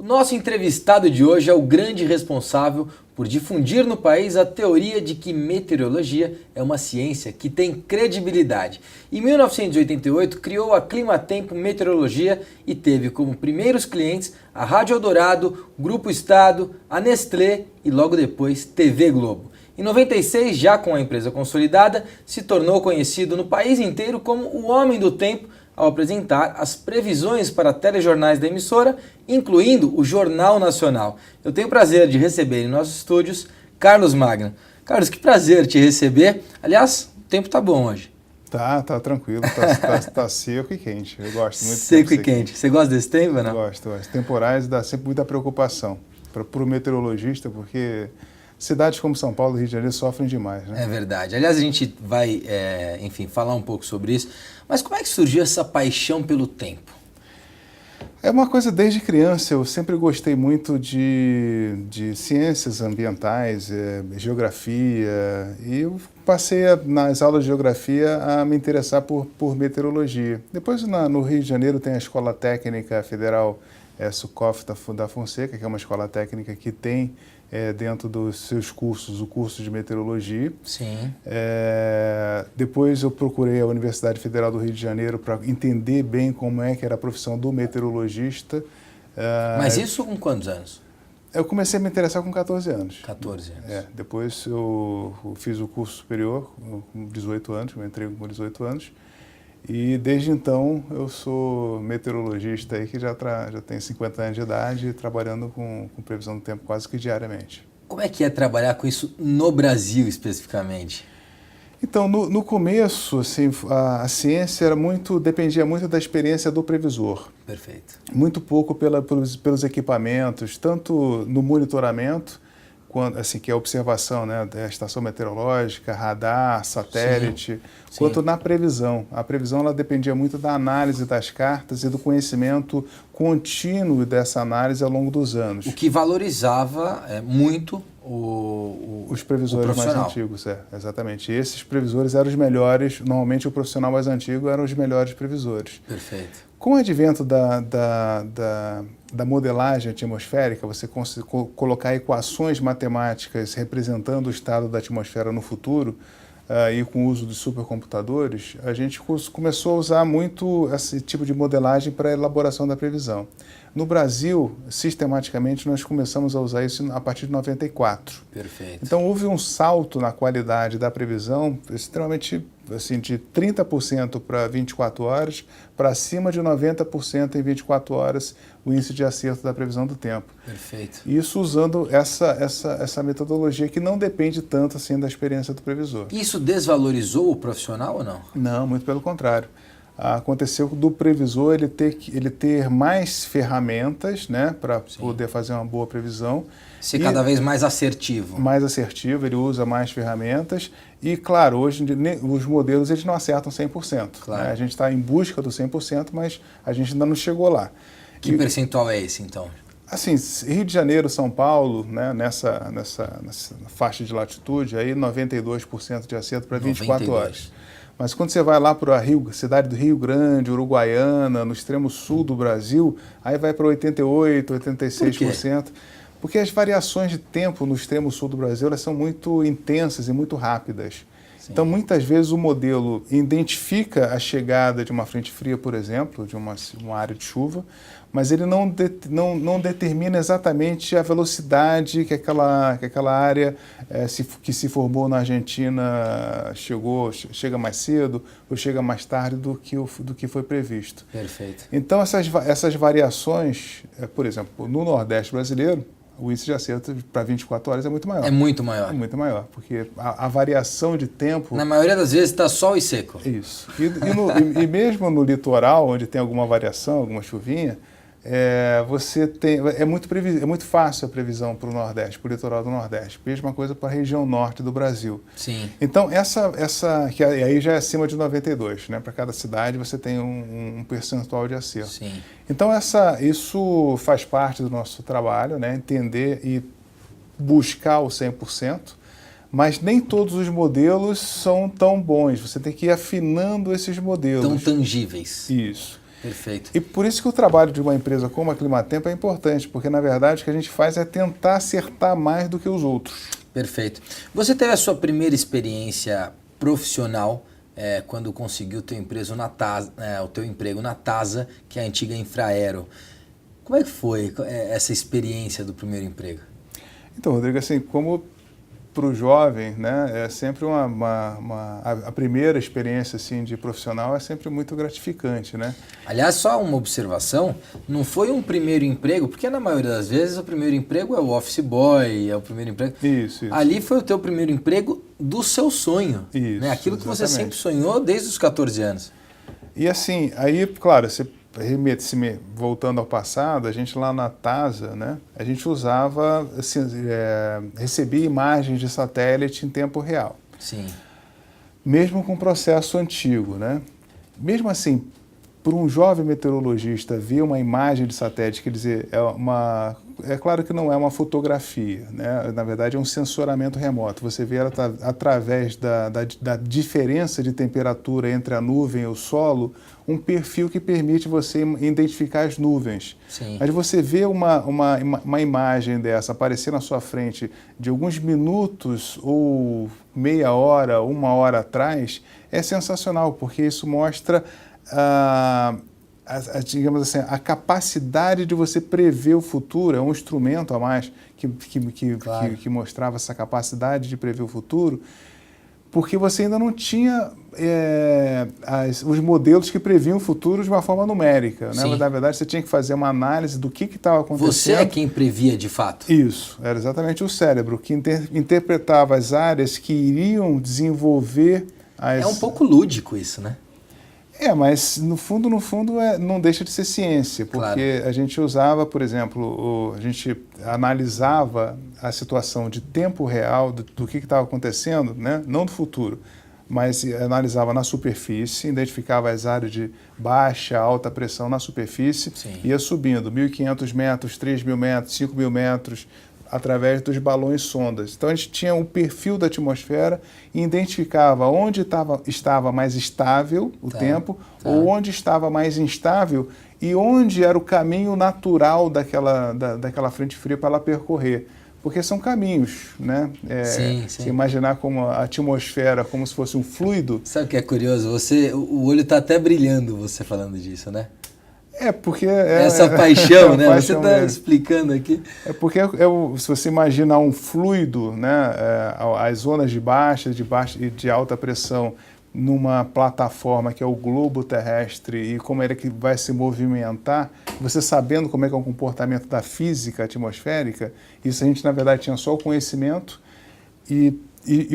nosso entrevistado de hoje é o grande responsável por difundir no país a teoria de que meteorologia é uma ciência que tem credibilidade. Em 1988, criou a Climatempo Meteorologia e teve como primeiros clientes a Rádio Eldorado, Grupo Estado, a Nestlé e logo depois TV Globo. Em 96, já com a empresa consolidada, se tornou conhecido no país inteiro como o Homem do Tempo, ao apresentar as previsões para telejornais da emissora, incluindo o Jornal Nacional. Eu tenho o prazer de receber em nossos estúdios Carlos Magno. Carlos, que prazer te receber. Aliás, o tempo tá bom hoje. Tá tranquilo, tá seco e quente. Eu gosto muito. Seco e quente. Você gosta desse tempo, não? Gosto. Temporais dá sempre muita preocupação para o meteorologista, porque cidades como São Paulo e Rio de Janeiro sofrem demais, né? É verdade. Aliás, a gente vai, falar um pouco sobre isso. Mas como é que surgiu essa paixão pelo tempo? É uma coisa desde criança. Eu sempre gostei muito de ciências ambientais, geografia. E eu passei, nas aulas de geografia, a me interessar por meteorologia. Depois, no Rio de Janeiro, tem a Escola Técnica Federal Sucof da Fonseca, que é uma escola técnica que tem dentro dos seus cursos, o curso de meteorologia. Sim. Depois eu procurei a Universidade Federal do Rio de Janeiro para entender bem como é que era a profissão do meteorologista. Mas isso com quantos anos? Eu comecei a me interessar com 14 anos. 14 anos. Depois eu fiz o curso superior com 18 anos, eu entrei com 18 anos. E desde então eu sou meteorologista aí que já tem 50 anos de idade, trabalhando com previsão do tempo quase que diariamente. Como é que é trabalhar com isso no Brasil especificamente? Então, no começo, assim, a ciência dependia muito da experiência do previsor. Perfeito. Muito pouco pelos equipamentos, tanto no monitoramento, assim, que é a observação, né, da estação meteorológica, radar, satélite, quanto na previsão. A previsão ela dependia muito da análise das cartas e do conhecimento contínuo dessa análise ao longo dos anos. O que valorizava muito os previsores mais antigos, exatamente. Esses previsores eram os melhores, normalmente o profissional mais antigo eram os melhores previsores. Perfeito. Com o advento da modelagem atmosférica, você colocar equações matemáticas representando o estado da atmosfera no futuro, e com o uso de supercomputadores, a gente começou a usar muito esse tipo de modelagem para a elaboração da previsão. No Brasil, sistematicamente, nós começamos a usar isso a partir de 94. Perfeito. Então, houve um salto na qualidade da previsão, extremamente, assim, de 30% para 24 horas, para acima de 90% em 24 horas, o índice de acerto da previsão do tempo. Perfeito. Isso usando essa metodologia que não depende tanto assim da experiência do previsor. Isso desvalorizou o profissional ou não? Não, muito pelo contrário. Aconteceu do previsor ele ter mais ferramentas, né, para poder fazer uma boa previsão. Ser cada vez mais assertivo. Mais assertivo, ele usa mais ferramentas. E, claro, hoje os modelos eles não acertam 100%. Claro. Né? A gente está em busca do 100%, mas a gente ainda não chegou lá. Que percentual é esse, então? Assim, Rio de Janeiro, São Paulo, né, nessa faixa de latitude, aí 92% de acerto para 24 horas. Mas quando você vai lá para a cidade do Rio Grande, Uruguaiana, no extremo sul do Brasil, aí vai para 88%, 86%. Por quê? Porque as variações de tempo no extremo sul do Brasil elas são muito intensas e muito rápidas. Sim. Então, muitas vezes o modelo identifica a chegada de uma frente fria, por exemplo, de uma área de chuva, mas ele não determina exatamente a velocidade que aquela área que se formou na Argentina chega mais cedo ou chega mais tarde do que foi previsto. Perfeito. Então, essas variações, por exemplo, no Nordeste brasileiro, o índice de acerto para 24 horas é muito maior. É muito maior. É muito maior, porque a variação de tempo... Na maioria das vezes está sol e seco. Isso. E mesmo no litoral, onde tem alguma variação, alguma chuvinha, é muito fácil a previsão para o Nordeste, para o litoral do Nordeste. Mesma coisa para a região norte do Brasil. Sim. Então, que aí já é acima de 92, né? Para cada cidade você tem um percentual de acerto. Sim. Então, isso faz parte do nosso trabalho, né? Entender e buscar o 100%, mas nem todos os modelos são tão bons. Você tem que ir afinando esses modelos. Tão tangíveis. Isso. Perfeito. E por isso que o trabalho de uma empresa como a Climatempo é importante, porque na verdade o que a gente faz é tentar acertar mais do que os outros. Perfeito. Você teve a sua primeira experiência profissional quando conseguiu o teu emprego na TASA, que é a antiga Infraero. Como é que foi essa experiência do primeiro emprego? Então, Rodrigo, assim, como para o jovem, né, é sempre a primeira experiência assim, de profissional é sempre muito gratificante, né? Aliás, só uma observação, não foi um primeiro emprego, porque na maioria das vezes o primeiro emprego é o office boy, é o primeiro emprego. Isso. Ali foi o teu primeiro emprego do seu sonho, isso, né? Aquilo que exatamente. você sempre sonhou desde os 14 anos. E assim, aí, claro, você voltando ao passado, a gente lá na TASA, né, a gente usava, assim, recebia imagens de satélite em tempo real. Sim. Mesmo com processo antigo, né? Mesmo assim, para um jovem meteorologista ver uma imagem de satélite, quer dizer, é claro que não é uma fotografia, né? Na verdade é um sensoramento remoto. Você vê ela através da diferença de temperatura entre a nuvem e o solo, um perfil que permite você identificar as nuvens. Sim. Mas você vê uma imagem dessa aparecer na sua frente de alguns minutos ou meia hora, uma hora atrás, é sensacional, porque isso mostra digamos assim, a capacidade de você prever o futuro. É um instrumento a mais Claro. que mostrava essa capacidade de prever o futuro, porque você ainda não tinha os modelos que previam o futuro de uma forma numérica, né? Mas, na verdade, você tinha que fazer uma análise do que estava acontecendo. Você é quem previa de fato? Isso, era exatamente o cérebro que interpretava as áreas que iriam desenvolver as... É um pouco lúdico isso, né? Mas no fundo não deixa de ser ciência, porque claro. A gente usava, por exemplo, a gente analisava a situação de tempo real do que estava acontecendo, né? Não do futuro, mas analisava na superfície, identificava as áreas de baixa, alta pressão na superfície, Sim. Ia subindo 1.500 metros, 3.000 metros, 5.000 metros, através dos balões sondas. Então a gente tinha um perfil da atmosfera e identificava onde estava mais estável o tempo ou onde estava mais instável e onde era o caminho natural daquela frente fria para ela percorrer. Porque são caminhos, né? Sim. Se imaginar como a atmosfera como se fosse um fluido. Sabe o que é curioso? O olho está até brilhando você falando disso, né? Porque... Essa paixão, né? Paixão você está explicando aqui. Porque se você imaginar um fluido, né? As zonas de baixa e de alta pressão numa plataforma que é o globo terrestre e como é que vai se movimentar, você sabendo como é que é o comportamento da física atmosférica, isso a gente, na verdade, tinha só o conhecimento e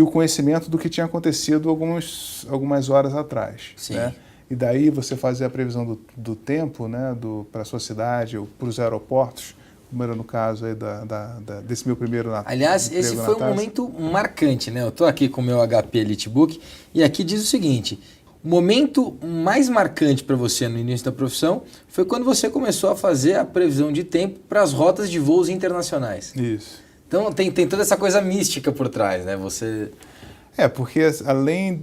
o conhecimento do que tinha acontecido algumas horas atrás. Sim. Né? E daí você fazer a previsão do tempo, né, para a sua cidade ou para os aeroportos, como era no caso aí desse meu primeiro Natal. Aliás, esse foi um momento marcante, né? Eu estou aqui com o meu HP EliteBook e aqui diz o seguinte: o momento mais marcante para você no início da profissão foi quando você começou a fazer a previsão de tempo para as rotas de voos internacionais. Isso. Então tem toda essa coisa mística por trás, né? Porque além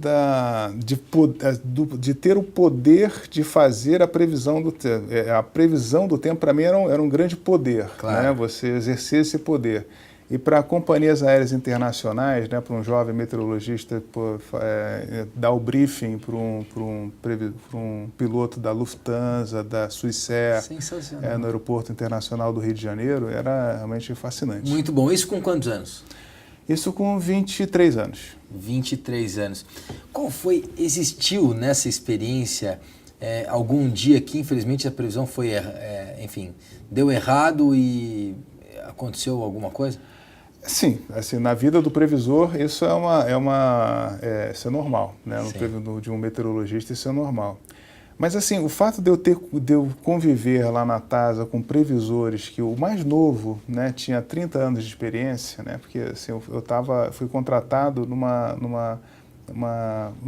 de ter o poder de fazer a previsão do tempo, a previsão do tempo para mim era um grande poder, claro. Né? Você exercer esse poder. E para companhias aéreas internacionais, né, para um jovem meteorologista dar o briefing para um piloto da Lufthansa, da Swissair, no Aeroporto Internacional do Rio de Janeiro, era realmente fascinante. Muito bom. Isso com quantos anos? Isso com 23 anos. 23 anos. Existiu nessa experiência algum dia que infelizmente a previsão foi, deu errado e aconteceu alguma coisa? Sim, assim, na vida do previsor isso isso é normal, né? De um meteorologista isso é normal. Mas assim, o fato de eu conviver lá na TASA com previsores que o mais novo, né, tinha 30 anos de experiência, né? Porque assim, fui contratado num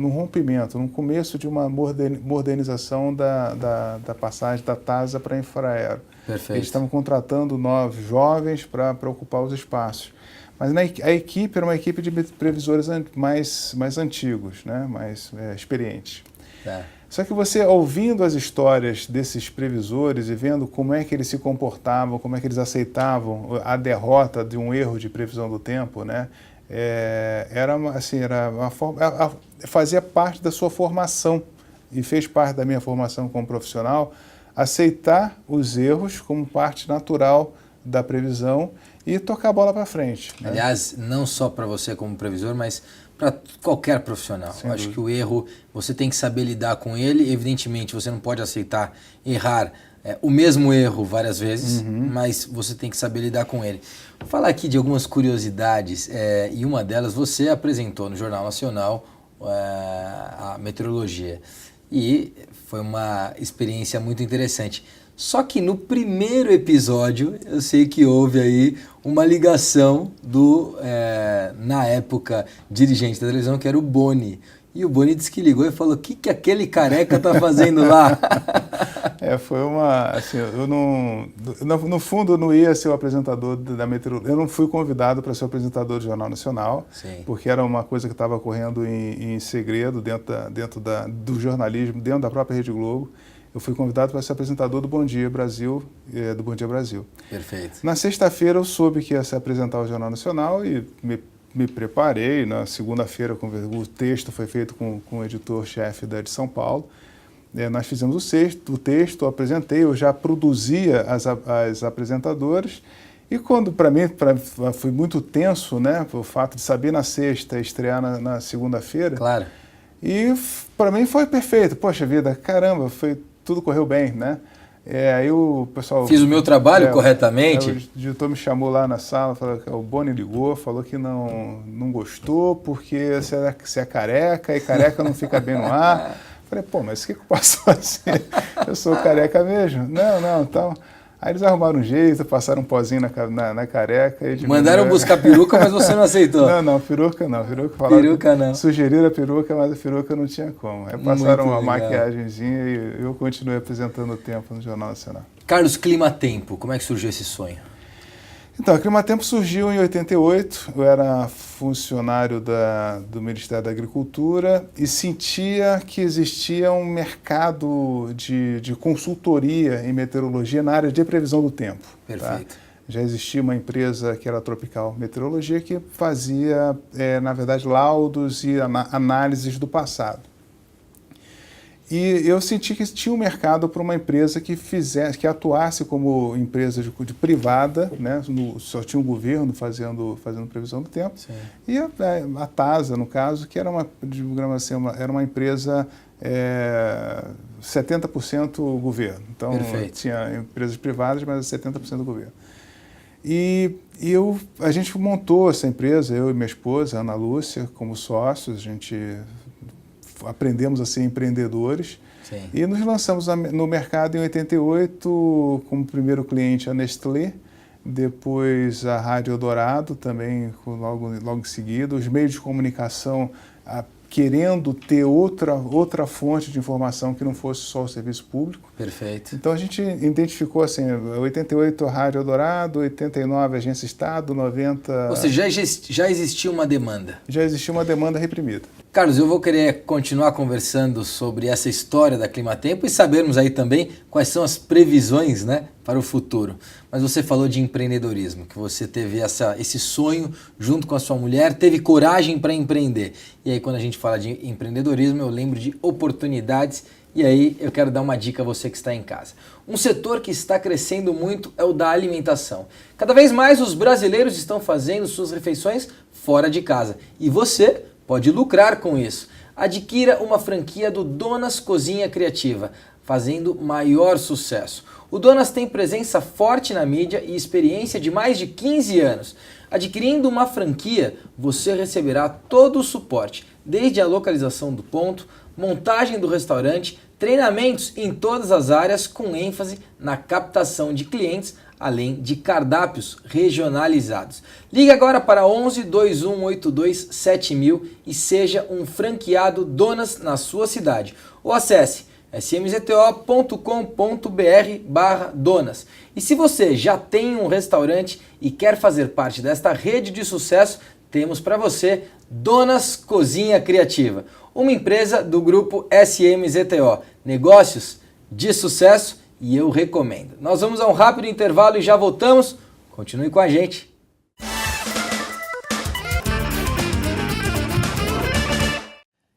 rompimento, no começo de uma modernização da passagem da TASA para a Infraero. Perfeito. Eles estavam contratando novos jovens para ocupar os espaços. Mas a equipe era uma equipe de previsores mais antigos, né? Mais experientes. Só que você, ouvindo as histórias desses previsores e vendo como é que eles se comportavam, como é que eles aceitavam a derrota de um erro de previsão do tempo, né? Fazia parte da sua formação e fez parte da minha formação como profissional, aceitar os erros como parte natural da previsão e tocar a bola para frente, né? Aliás, não só para você como previsor, mas para qualquer profissional. Eu acho que o erro, você tem que saber lidar com ele. Evidentemente, você não pode aceitar errar o mesmo erro várias vezes, mas você tem que saber lidar com ele. Vou falar aqui de algumas curiosidades, e uma delas você apresentou no Jornal Nacional a meteorologia. E foi uma experiência muito interessante. Só que no primeiro episódio, eu sei que houve aí uma ligação do, na época, dirigente da televisão, que era o Boni. E o Boni disse que ligou e falou: o que aquele careca tá fazendo lá? Foi uma... Assim, eu não... No fundo, eu não ia ser o apresentador da meteorologia. Eu não fui convidado para ser o apresentador do Jornal Nacional, Sim. Porque era uma coisa que estava ocorrendo em segredo dentro do jornalismo, dentro da própria Rede Globo. Eu fui convidado para ser apresentador do Bom Dia Brasil, do Bom Dia Brasil. Perfeito. Na sexta-feira eu soube que ia se apresentar o Jornal Nacional e me preparei. Na segunda-feira o texto foi feito com o editor-chefe de São Paulo. Nós fizemos o texto, eu apresentei, eu já produzia as apresentadoras. E quando, para mim, foi muito tenso, né, o fato de saber na sexta e estrear na segunda-feira. Claro. E para mim foi perfeito. Poxa vida, caramba, tudo correu bem, né? Aí o pessoal... Fiz o meu trabalho corretamente? O diretor me chamou lá na sala, falou que o Boni ligou, falou que não gostou porque você é careca e careca não fica bem no ar. Falei, pô, mas o que eu posso fazer? Eu sou careca mesmo? Não, então... Aí eles arrumaram um jeito, passaram um pozinho na careca. E mandaram buscar peruca, mas você não aceitou? Não, peruca não. Peruca não. Sugeriram a peruca, mas a peruca não tinha como. Aí passaram uma maquiagemzinha e eu continuei apresentando o tempo no Jornal Nacional. Carlos, Climatempo, como é que surgiu esse sonho? Então, o Climatempo surgiu em 88, eu era funcionário do Ministério da Agricultura e sentia que existia um mercado de consultoria em meteorologia na área de previsão do tempo. Perfeito. Tá? Já existia uma empresa que era a Tropical Meteorologia que fazia, na verdade, laudos e análises do passado. E eu senti que tinha um mercado para uma empresa que atuasse como empresa de privada, né? Só tinha um governo fazendo previsão do tempo. Sim. E a TASA, no caso, que era era uma empresa 70% governo. Então, perfeito. Tinha empresas privadas, mas 70% do governo. E a gente montou essa empresa, eu e minha esposa, Ana Lúcia, como sócios. A gente aprendemos a ser empreendedores. Sim. E nos lançamos no mercado em 88, como primeiro cliente a Nestlé, depois a Rádio Eldorado, também logo em seguida, os meios de comunicação querendo ter outra fonte de informação que não fosse só o serviço público. Perfeito. Então a gente identificou assim, 88 a Rádio Eldorado, 89 Agência Estado, 90... Ou seja, já existia uma demanda. Já existia uma demanda reprimida. Carlos, eu vou querer continuar conversando sobre essa história da Climatempo e sabermos aí também quais são as previsões, né, para o futuro. Mas você falou de empreendedorismo, que você teve esse sonho junto com a sua mulher, teve coragem para empreender. E aí quando a gente fala de empreendedorismo, eu lembro de oportunidades. E aí eu quero dar uma dica a você que está em casa. Um setor que está crescendo muito é o da alimentação. Cada vez mais os brasileiros estão fazendo suas refeições fora de casa. E você pode lucrar com isso. Adquira uma franquia do Donas Cozinha Criativa, fazendo maior sucesso. O Donas tem presença forte na mídia e experiência de mais de 15 anos. Adquirindo uma franquia, você receberá todo o suporte, desde a localização do ponto, montagem do restaurante, treinamentos em todas as áreas com ênfase na captação de clientes, além de cardápios regionalizados. Ligue agora para 11 2182 7000 e seja um franqueado Donas na sua cidade. Ou acesse smzto.com.br/donas. E se você já tem um restaurante e quer fazer parte desta rede de sucesso, temos para você Donas Cozinha Criativa, uma empresa do grupo SMZTO. Negócios de sucesso e eu recomendo. Nós vamos a um rápido intervalo e já voltamos. Continue com a gente.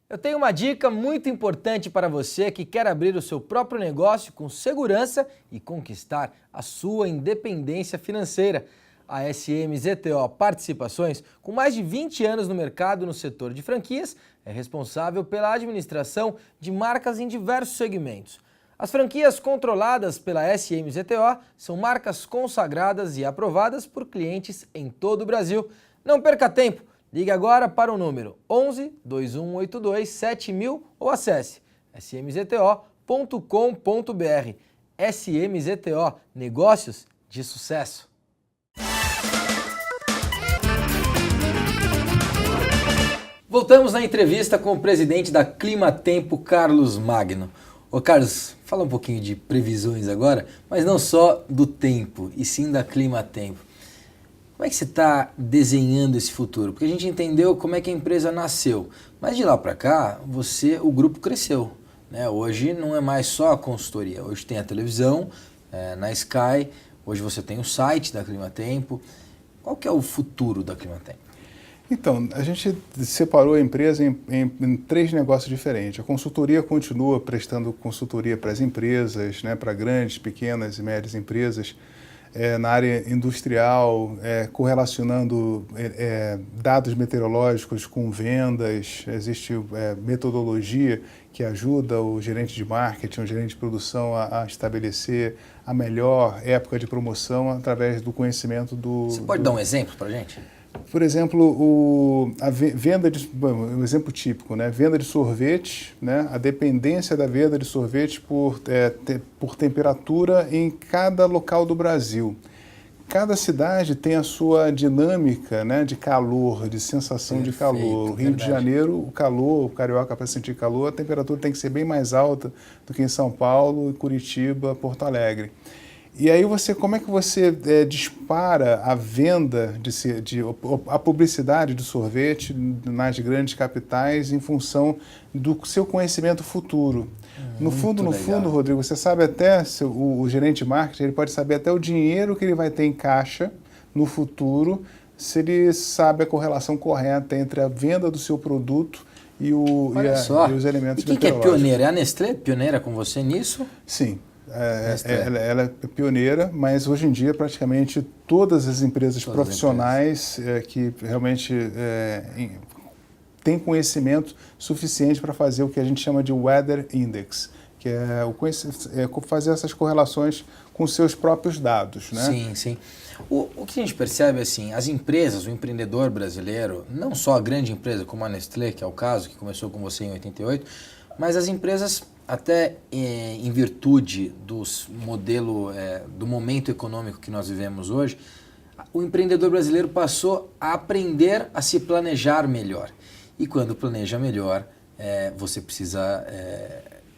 Eu tenho uma dica muito importante para você que quer abrir o seu próprio negócio com segurança e conquistar a sua independência financeira. A SMZTO Participações, com mais de 20 anos no mercado no setor de franquias, é responsável pela administração de marcas em diversos segmentos. As franquias controladas pela SMZTO são marcas consagradas e aprovadas por clientes em todo o Brasil. Não perca tempo! Ligue agora para o número 11 2182 7000 ou acesse smzto.com.br. SMZTO, negócios de sucesso. Voltamos na entrevista com o presidente da Climatempo, Carlos Magno. Ô Carlos, fala um pouquinho de previsões agora, mas não só do tempo, e sim da Climatempo. Como é que você está desenhando esse futuro? Porque a gente entendeu como é que a empresa nasceu, mas de lá para cá, o grupo cresceu, né? Hoje não é mais só a consultoria, hoje tem a televisão, na Sky, hoje você tem o site da Climatempo. Qual que é o futuro da Climatempo? Então, a gente separou a empresa em três negócios diferentes. A consultoria continua prestando consultoria para as empresas, né, para grandes, pequenas e médias empresas, na área industrial, correlacionando dados meteorológicos com vendas. Existe metodologia que ajuda o gerente de marketing, o gerente de produção a estabelecer a melhor época de promoção através do conhecimento do... Você pode dar um exemplo para a gente? Por exemplo, um exemplo típico, né? Venda de sorvete, né? A dependência da venda de sorvete por temperatura em cada local do Brasil. Cada cidade tem a sua dinâmica, né, de calor, de sensação de calor. O Rio de Janeiro, o calor, o carioca para sentir calor, a temperatura tem que ser bem mais alta do que em São Paulo, Curitiba, Porto Alegre. E aí como é que você dispara a venda, a publicidade do sorvete nas grandes capitais em função do seu conhecimento futuro? No fundo, Rodrigo, você sabe até, o gerente de marketing, ele pode saber até o dinheiro que ele vai ter em caixa no futuro, se ele sabe a correlação correta entre a venda do seu produto e os elementos meteorológicos. E quem é pioneira? É a Nestlé pioneira com você nisso? Sim. Ela é pioneira, mas hoje em dia praticamente todas as empresas profissionais que realmente têm conhecimento suficiente para fazer o que a gente chama de Weather Index, que é fazer essas correlações com seus próprios dados, né? Sim, sim. O que a gente percebe é assim, as empresas, o empreendedor brasileiro, não só a grande empresa como a Nestlé, que é o caso, que começou com você em 88, mas as empresas, até em virtude do modelo, do momento econômico que nós vivemos hoje, o empreendedor brasileiro passou a aprender a se planejar melhor. E quando planeja melhor, você precisa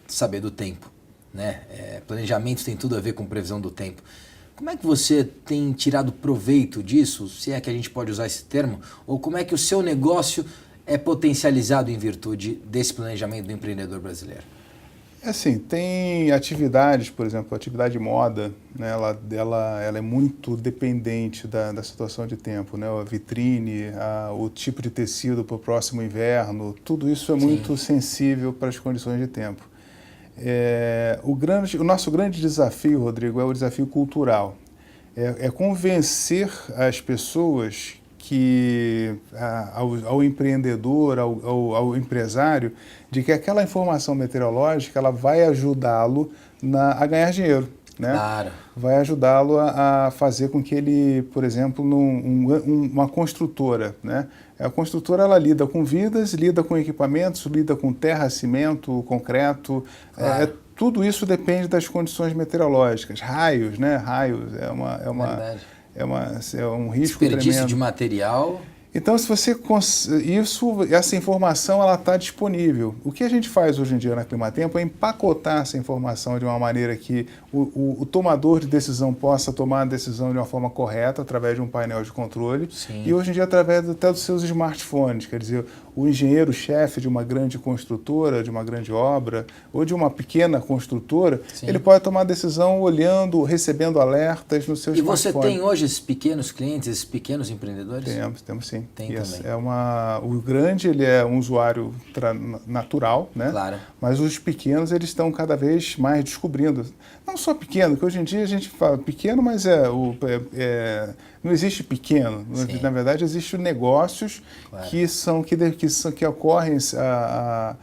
saber do tempo, né? Planejamento tem tudo a ver com previsão do tempo. Como é que você tem tirado proveito disso, se é que a gente pode usar esse termo, ou como é que o seu negócio é potencializado em virtude desse planejamento do empreendedor brasileiro? Assim, tem atividades, por exemplo, a atividade de moda, né, ela é muito dependente da situação de tempo, né? A vitrine, o tipo de tecido para o próximo inverno, tudo isso é muito sensível para as condições de tempo. O nosso grande desafio, Rodrigo, é o desafio cultural. É convencer as pessoas ao empreendedor, ao empresário, de que aquela informação meteorológica ela vai ajudá-lo a ganhar dinheiro, né? Claro. Vai ajudá-lo a fazer com que ele, por exemplo, uma construtora, né? A construtora ela lida com vidas, lida com equipamentos, lida com terra, cimento, concreto. Claro. Tudo isso depende das condições meteorológicas. Raios, né? Raios é um risco Desperdício tremendo. de material. Então, se você essa informação ela está disponível. O que a gente faz hoje em dia na Climatempo é empacotar essa informação de uma maneira que o tomador de decisão possa tomar a decisão de uma forma correta através de um painel de controle. Sim. E hoje em dia através até dos seus smartphones, quer dizer, o engenheiro-chefe de uma grande construtora, de uma grande obra ou de uma pequena construtora, Sim. ele pode tomar decisão olhando, recebendo alertas no seu smartphone. E você tem hoje esses pequenos clientes, esses pequenos empreendedores? Temos sim. Tem também. O grande ele é um usuário natural, né? Claro. Mas os pequenos eles estão cada vez mais descobrindo. Não só pequeno, que hoje em dia a gente fala pequeno, mas não existe pequeno. Sim. Na verdade, existem negócios Claro. que ocorrem a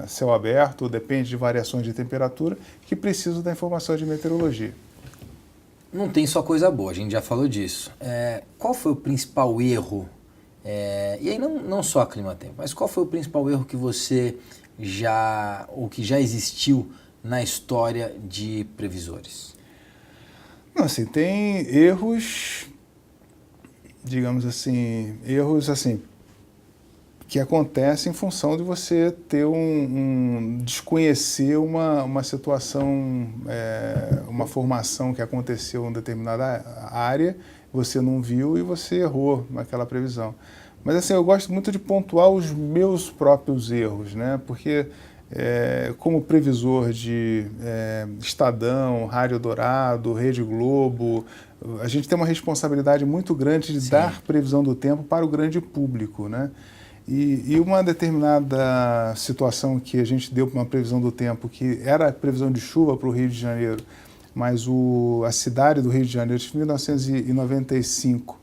céu aberto, depende de variações de temperatura, que precisam da informação de meteorologia. Não tem só coisa boa, a gente já falou disso. Qual foi o principal erro? E aí não só a Climatempo, mas qual foi o principal erro que que já existiu na história de previsores? Não, assim, tem erros, digamos assim, que acontecem em função de você ter desconhecer uma situação, uma formação que aconteceu em determinada área, você não viu e você errou naquela previsão. Mas assim, eu gosto muito de pontuar os meus próprios erros, né? Porque como previsor de Estadão, Rádio Dourado, Rede Globo, a gente tem uma responsabilidade muito grande de Sim. dar previsão do tempo para o grande público, né? E uma determinada situação que a gente deu para uma previsão do tempo, que era a previsão de chuva para o Rio de Janeiro, mas a cidade do Rio de Janeiro, de 1995,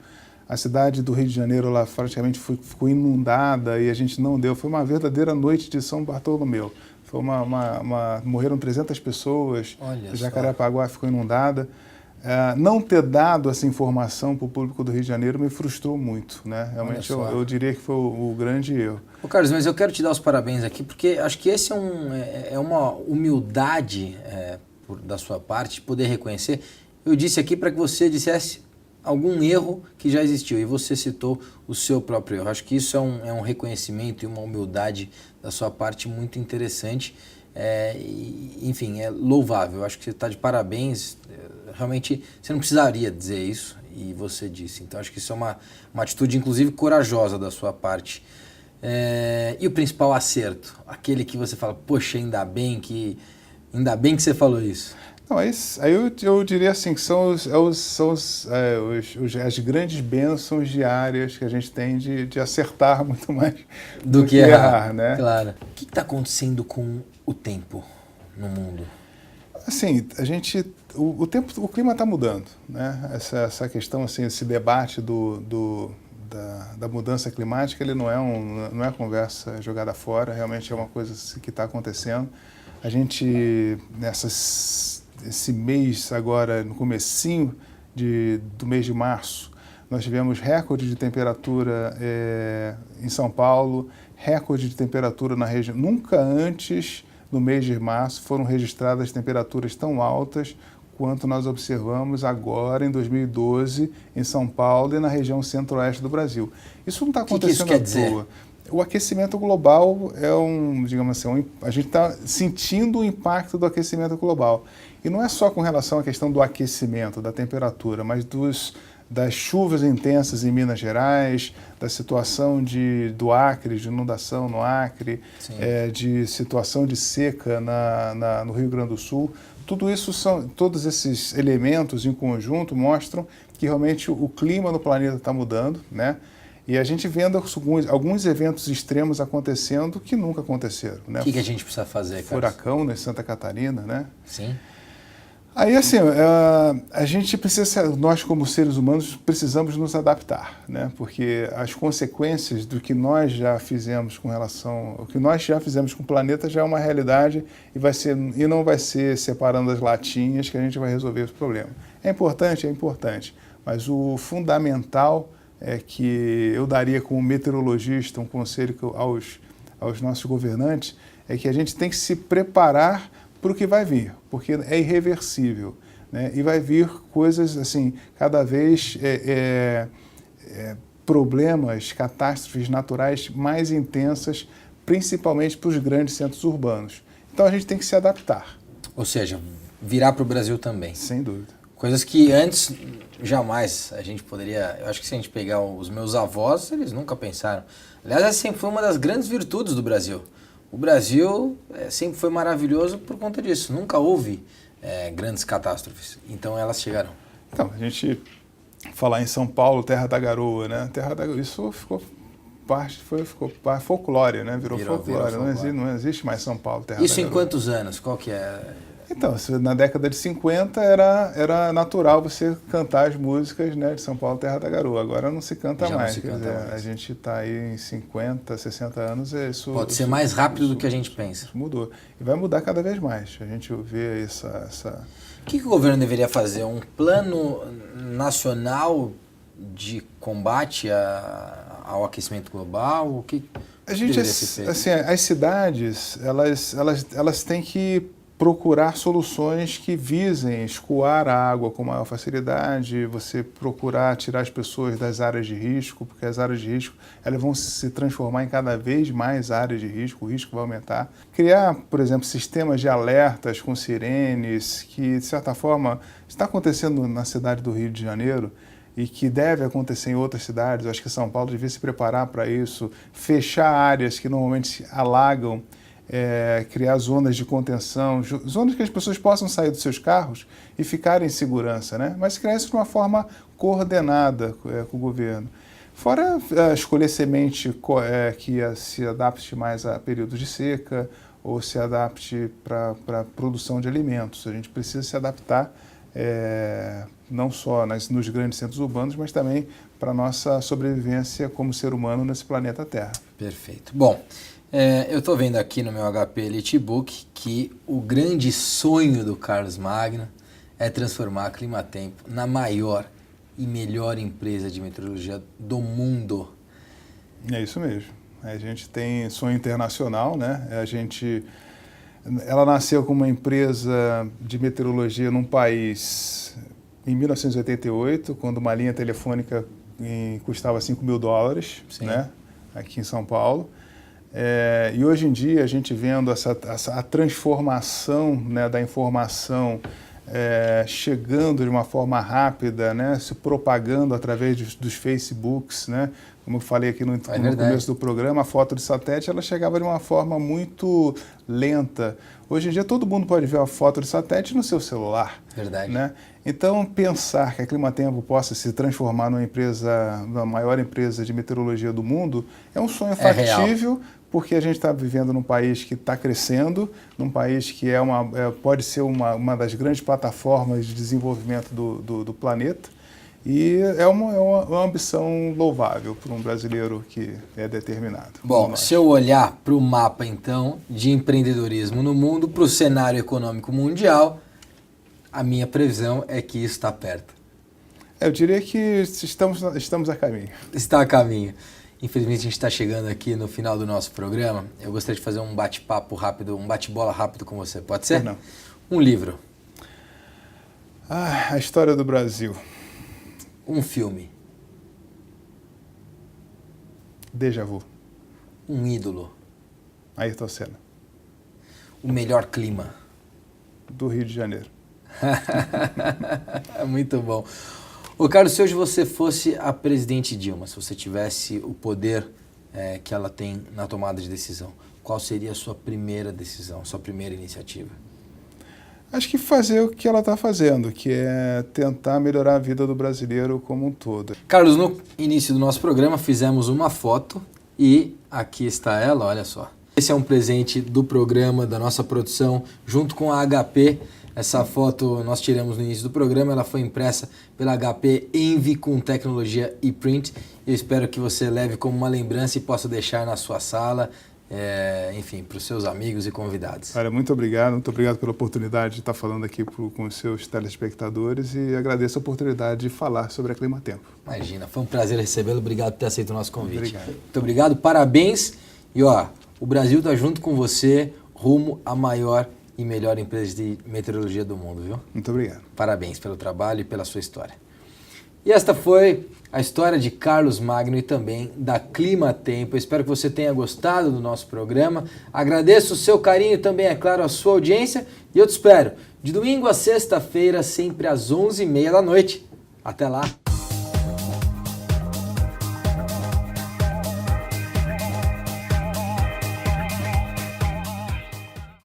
a cidade do Rio de Janeiro lá praticamente ficou inundada e a gente não deu. Foi uma verdadeira noite de São Bartolomeu. Morreram 300 pessoas, Jacarepaguá ficou inundada. Não ter dado essa informação para o público do Rio de Janeiro me frustrou muito, né? Realmente eu diria que foi o grande erro. Ô Carlos, mas eu quero te dar os parabéns aqui, porque acho que esse é uma humildade da sua parte, poder reconhecer. Eu disse aqui para que você dissesse algum erro que já existiu, e você citou o seu próprio erro. Acho que isso é um reconhecimento e uma humildade da sua parte muito interessante. Enfim, é louvável. Acho que você está de parabéns. Realmente, você não precisaria dizer isso, e você disse. Então, acho que isso é uma atitude, inclusive, corajosa da sua parte. E o principal acerto? Aquele que você fala, poxa, ainda bem que você falou isso. Não, aí eu diria assim, que são as grandes bênçãos diárias que a gente tem de acertar muito mais do que errar, né? Claro. O que está acontecendo com o tempo no mundo? Assim, o clima está mudando, né? Essa questão, assim, esse debate da mudança climática, ele não é conversa jogada fora, realmente é uma coisa que está acontecendo. A gente, esse mês agora, no comecinho do mês de março, nós tivemos recorde de temperatura em São Paulo, recorde de temperatura na região. Nunca antes, no mês de março, foram registradas temperaturas tão altas quanto nós observamos agora, em 2012, em São Paulo e na região centro-oeste do Brasil. Isso não está acontecendo à toa. O aquecimento global digamos assim, a gente está sentindo o impacto do aquecimento global. E não é só com relação à questão do aquecimento, da temperatura, mas das chuvas intensas em Minas Gerais, da situação do Acre, de inundação no Acre, de situação de seca no Rio Grande do Sul. Todos esses elementos em conjunto mostram que realmente o clima no planeta está mudando, né? E a gente vendo alguns eventos extremos acontecendo que nunca aconteceram, né? O que a gente precisa fazer, cara? Furacão em Santa Catarina, né? Sim. Aí, assim, a gente nós como seres humanos precisamos nos adaptar, né? Porque as consequências do que nós já fizemos o que nós já fizemos com o planeta já é uma realidade e não vai ser separando as latinhas que a gente vai resolver esse problema. É importante, mas o fundamental que eu daria como meteorologista, um conselho aos nossos governantes, é que a gente tem que se preparar para o que vai vir, porque é irreversível, né? E vai vir coisas assim, cada vez problemas, catástrofes naturais mais intensas, principalmente para os grandes centros urbanos. Então a gente tem que se adaptar. Ou seja, virar para o Brasil também. Sem dúvida. Coisas que antes jamais a gente poderia... Eu acho que se a gente pegar os meus avós, eles nunca pensaram. Aliás, essa sempre foi uma das grandes virtudes do Brasil. O Brasil sempre foi maravilhoso por conta disso. Nunca houve grandes catástrofes. Então elas chegaram. Então, a gente falar em São Paulo, Terra da Garoa, né? Terra da Garoa, isso ficou folclore, né? Virou folclore. Não existe mais São Paulo, Terra da Garoa. Isso em quantos anos? Qual que é? Então, na década de 50 era natural você cantar as músicas, né, de São Paulo, Terra da Garoa. Agora não se canta Já mais. não se canta mais. A gente está aí em 50, 60 anos. Pode ser mais rápido do que a gente pensa. Mudou. E vai mudar cada vez mais. A gente vê essa... O que o governo deveria fazer? Um plano nacional de combate ao aquecimento global? O que deveria ser feito? Assim, as cidades, elas têm que procurar soluções que visem escoar a água com maior facilidade, você procurar tirar as pessoas das áreas de risco, porque as áreas de risco elas vão se transformar em cada vez mais áreas de risco, o risco vai aumentar. Criar, por exemplo, sistemas de alertas com sirenes, que de certa forma está acontecendo na cidade do Rio de Janeiro e que deve acontecer em outras cidades. Eu acho que São Paulo devia se preparar para isso, fechar áreas que normalmente alagam, criar zonas de contenção, zonas que as pessoas possam sair dos seus carros e ficarem em segurança, né? Mas criar isso de uma forma coordenada com o governo. Fora escolher semente que se adapte mais a períodos de seca ou se adapte para a produção de alimentos. A gente precisa se adaptar não só nos grandes centros urbanos, mas também para a nossa sobrevivência como ser humano nesse planeta Terra. Perfeito. Bom, eu estou vendo aqui no meu HP Elitebook que o grande sonho do Carlos Magno é transformar a Climatempo na maior e melhor empresa de meteorologia do mundo. É isso mesmo. A gente tem sonho internacional, né? Ela nasceu como uma empresa de meteorologia num país em 1988, quando uma linha telefônica custava $5.000, né? Aqui em São Paulo. E hoje em dia a gente vendo a transformação, né, da informação chegando de uma forma rápida, né, se propagando através dos Facebooks, né? Como eu falei aqui no começo do programa, a foto de satélite ela chegava de uma forma muito lenta. Hoje em dia todo mundo pode ver a foto de satélite no seu celular. Verdade. Né? Então pensar que a Climatempo possa se transformar numa maior empresa de meteorologia do mundo é um sonho factível. Real. Porque a gente está vivendo num país que está crescendo, num país que pode ser uma das grandes plataformas de desenvolvimento do planeta, e é uma ambição louvável para um brasileiro que é determinado. Bom, se eu olhar para o mapa, então, de empreendedorismo no mundo, para o cenário econômico mundial, a minha previsão é que isso está perto. Eu diria que estamos a caminho. Está a caminho. Infelizmente a gente está chegando aqui no final do nosso programa. Eu gostaria de fazer um bate-papo rápido, um bate-bola rápido com você. Pode ser? Não. Um livro. A história do Brasil. Um filme. Déjà vu. Um ídolo. Ayrton Senna. O melhor clima. Do Rio de Janeiro. Muito bom. Ô Carlos, se hoje você fosse a presidente Dilma, se você tivesse o poder que ela tem na tomada de decisão, qual seria a sua primeira decisão, sua primeira iniciativa? Acho que fazer o que ela está fazendo, que é tentar melhorar a vida do brasileiro como um todo. Carlos, no início do nosso programa fizemos uma foto e aqui está ela, olha só. Esse é um presente do programa, da nossa produção, junto com a HP. Essa foto nós tiramos no início do programa, ela foi impressa pela HP Envy com tecnologia e-print. Eu espero que você leve como uma lembrança e possa deixar na sua sala, enfim, para os seus amigos e convidados. Olha, muito obrigado pela oportunidade de estar falando aqui com os seus telespectadores e agradeço a oportunidade de falar sobre a Climatempo. Imagina, foi um prazer recebê-lo, obrigado por ter aceito o nosso convite. Obrigado. Muito obrigado, parabéns e o Brasil está junto com você rumo à maior e melhor empresa de meteorologia do mundo, viu? Muito obrigado. Parabéns pelo trabalho e pela sua história. E esta foi a história de Carlos Magno e também da Climatempo. Eu espero que você tenha gostado do nosso programa. Agradeço o seu carinho e também, é claro, a sua audiência. E eu te espero de domingo a sexta-feira, sempre às 11h30 da noite. Até lá!